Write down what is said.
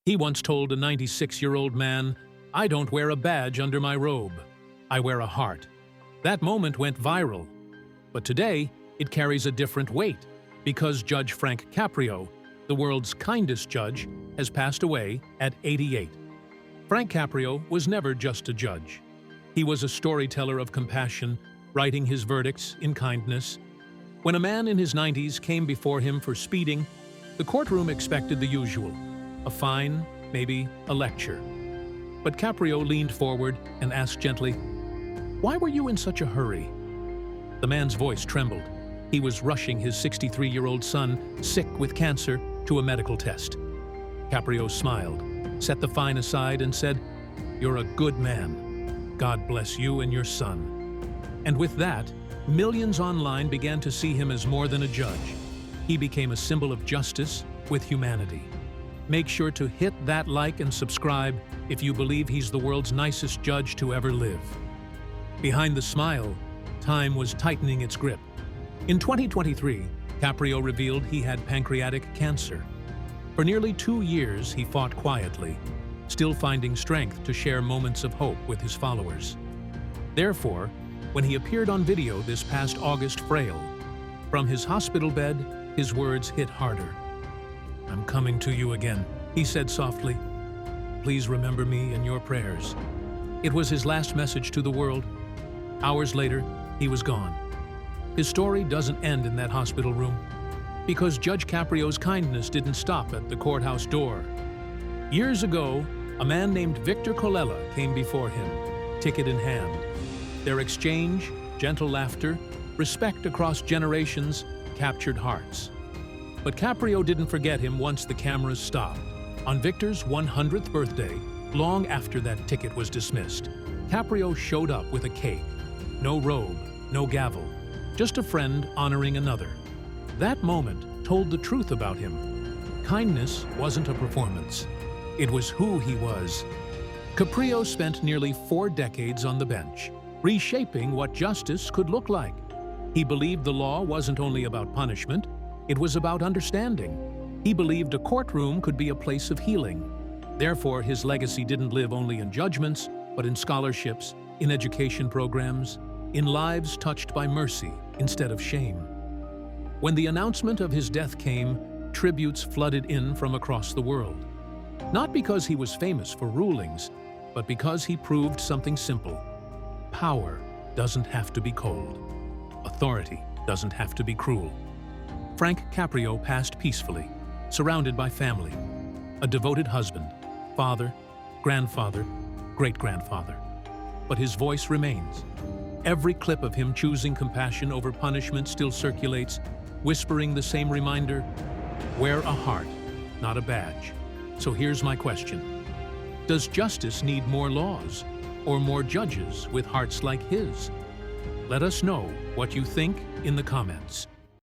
He once told a 96-year-old man, "I don't wear a badge under my robe. I wear a heart." That moment went viral. But today, it carries a different weight because Judge Frank Caprio, the world's kindest judge, has passed away at 88. Frank Caprio was never just a judge. He was a storyteller of compassion, writing his verdicts in kindness. When a man in his 90s came before him for speeding, the courtroom expected the usual: a fine, maybe a lecture. But Caprio leaned forward and asked gently, "Why were you in such a hurry?" The man's voice trembled. He was rushing his 63-year-old son, sick with cancer, to a medical test. Caprio smiled, set the fine aside, and said, "You're a good man. God bless you and your son." And with that, millions online began to see him as more than a judge. He became a symbol of justice with humanity. Make sure to hit that like and subscribe if you believe he's the world's nicest judge to ever live. Behind the smile, time was tightening its grip. In 2023, Caprio revealed he had pancreatic cancer. For nearly 2 years, he fought quietly, still finding strength to share moments of hope with his followers. Therefore, when he appeared on video this past August frail, from his hospital bed, his words hit harder. "I'm coming to you again," he said softly. "Please remember me in your prayers." It was his last message to the world. Hours later, he was gone. His story doesn't end in that hospital room, because Judge Caprio's kindness didn't stop at the courthouse door. Years ago, a man named Victor Colella came before him, ticket in hand. Their exchange, gentle laughter, respect across generations, captured hearts. But Caprio didn't forget him once the cameras stopped. On Victor's 100th birthday, long after that ticket was dismissed, Caprio showed up with a cake. No robe, no gavel, just a friend honoring another. That moment told the truth about him. Kindness wasn't a performance. It was who he was. Caprio spent nearly 4 decades on the bench, reshaping what justice could look like. He believed the law wasn't only about punishment, it was about understanding. He believed a courtroom could be a place of healing. Therefore, his legacy didn't live only in judgments, but in scholarships, in education programs, in lives touched by mercy instead of shame. When the announcement of his death came, tributes flooded in from across the world. Not because he was famous for rulings, but because he proved something simple. Power doesn't have to be cold. Authority doesn't have to be cruel. Frank Caprio passed peacefully, surrounded by family. A devoted husband, father, grandfather, great-grandfather. But his voice remains. Every clip of him choosing compassion over punishment still circulates, whispering the same reminder: wear a heart, not a badge. So here's my question. Does justice need more laws or more judges with hearts like his? Let us know what you think in the comments.